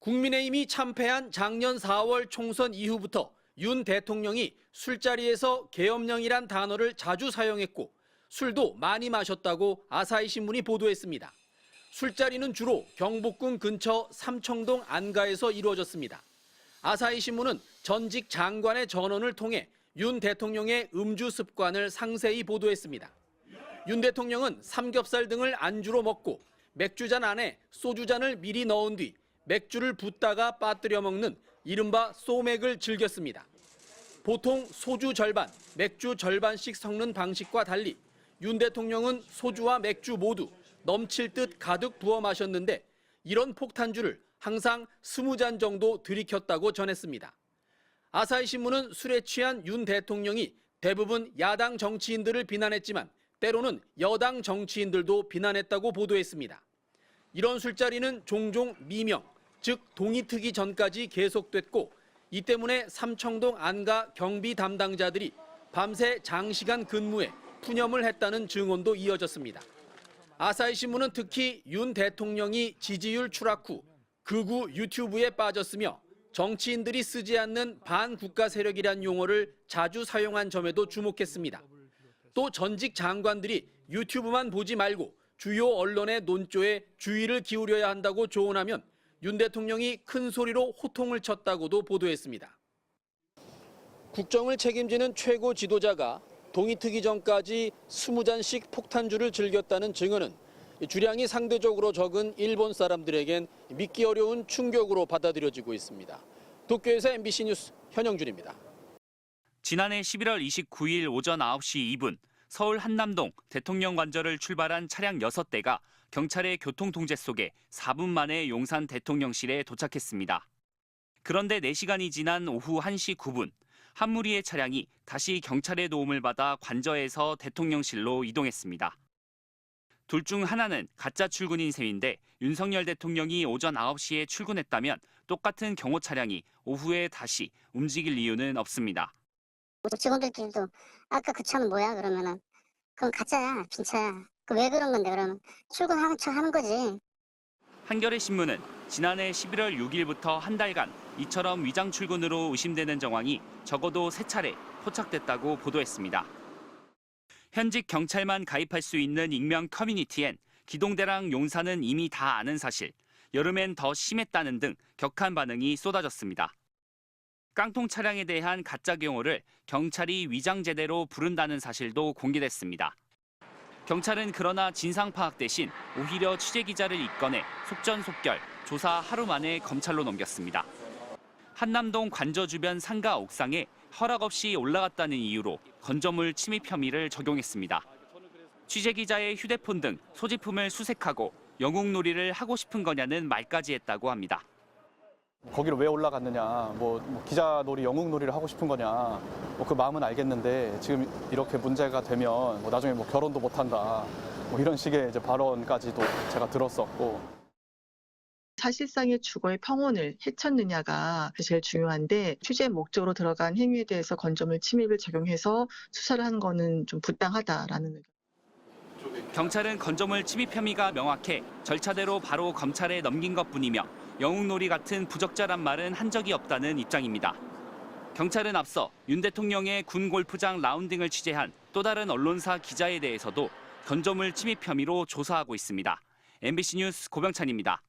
국민의힘이 참패한 작년 4월 총선 이후부터 윤 대통령이 술자리에서 계엄령이란 단어를 자주 사용했고 술도 많이 마셨다고 아사히 신문이 보도했습니다. 술자리는 주로 경복궁 근처 삼청동 안가에서 이루어졌습니다. 아사히 신문은 전직 장관의 전원을 통해 윤 대통령의 음주 습관을 상세히 보도했습니다. 윤 대통령은 삼겹살 등을 안주로 먹고 맥주잔 안에 소주잔을 미리 넣은 뒤 맥주를 붓다가 빠뜨려 먹는 이른바 소맥을 즐겼습니다. 보통 소주 절반, 맥주 절반씩 섞는 방식과 달리 윤 대통령은 소주와 맥주 모두 넘칠 듯 가득 부어 마셨는데 이런 폭탄주를 항상 20잔 정도 들이켰다고 전했습니다. 아사히 신문은 술에 취한 윤 대통령이 대부분 야당 정치인들을 비난했지만 때로는 여당 정치인들도 비난했다고 보도했습니다. 이런 술자리는 종종 미명, 즉 동이 트기 전까지 계속됐고 이 때문에 삼청동 안가 경비 담당자들이 밤새 장시간 근무해 푸념을 했다는 증언도 이어졌습니다. 아사히 신문은 특히 윤 대통령이 지지율 추락 후 극우 유튜브에 빠졌으며 정치인들이 쓰지 않는 반국가 세력이란 용어를 자주 사용한 점에도 주목했습니다. 또 전직 장관들이 유튜브만 보지 말고 주요 언론의 논조에 주의를 기울여야 한다고 조언하면 윤 대통령이 큰 소리로 호통을 쳤다고도 보도했습니다. 국정을 책임지는 최고 지도자가 동이 트기 전까지 20잔씩 폭탄주를 즐겼다는 증언은 주량이 상대적으로 적은 일본 사람들에겐 믿기 어려운 충격으로 받아들여지고 있습니다. 도쿄에서 MBC 뉴스 현영준입니다. 지난해 11월 29일 오전 9시 2분 서울 한남동 대통령 관저를 출발한 차량 6대가 경찰의 교통통제 속에 4분 만에 용산 대통령실에 도착했습니다. 그런데 4시간이 지난 오후 1시 9분 한 무리의 차량이 다시 경찰의 도움을 받아 관저에서 대통령실로 이동했습니다. 둘 중 하나는 가짜 출근인 셈인데 윤석열 대통령이 오전 9시에 출근했다면 똑같은 경호 차량이 오후에 다시 움직일 이유는 없습니다. 직원들끼리도 아까 그 차는 뭐야 그러면은 그건 가짜야 빈차야 그 왜 그런 건데 그러면 출근하는 척 하는 거지. 한겨레 신문은 지난해 11월 6일부터 한 달간 이처럼 위장 출근으로 의심되는 정황이 적어도 3차례 포착됐다고 보도했습니다. 현직 경찰만 가입할 수 있는 익명 커뮤니티엔 기동대랑 용사는 이미 다 아는 사실, 여름엔 더 심했다는 등 격한 반응이 쏟아졌습니다. 깡통 차량에 대한 가짜 경호를 경찰이 위장 제대로 부른다는 사실도 공개됐습니다. 경찰은 그러나 진상 파악 대신 오히려 취재기자를 이꺼내 속전속결 조사 하루 만에 검찰로 넘겼습니다. 한남동 관저 주변 상가 옥상에 허락 없이 올라갔다는 이유로 건조물 침입 혐의를 적용했습니다. 취재기자의 휴대폰 등 소지품을 수색하고 영웅놀이를 하고 싶은 거냐는 말까지 했다고 합니다. 거기로 왜 올라갔느냐, 기자놀이, 영웅놀이를 하고 싶은 거냐, 그 마음은 알겠는데 지금 이렇게 문제가 되면 나중에 결혼도 못한다, 이런 식의 이제 발언까지도 제가 들었었고. 사실상의 주거의 평온을 해쳤느냐가 제일 중요한데 취재 목적으로 들어간 행위에 대해서 건조물 침입을 적용해서 수사를 하는 거는 좀 부당하다라는 의견. 경찰은 건조물 침입 혐의가 명확해 절차대로 바로 검찰에 넘긴 것뿐이며 영웅놀이 같은 부적절한 말은 한 적이 없다는 입장입니다. 경찰은 앞서 윤 대통령의 군 골프장 라운딩을 취재한 또 다른 언론사 기자에 대해서도 건조물 침입 혐의로 조사하고 있습니다. MBC 뉴스 고병찬입니다.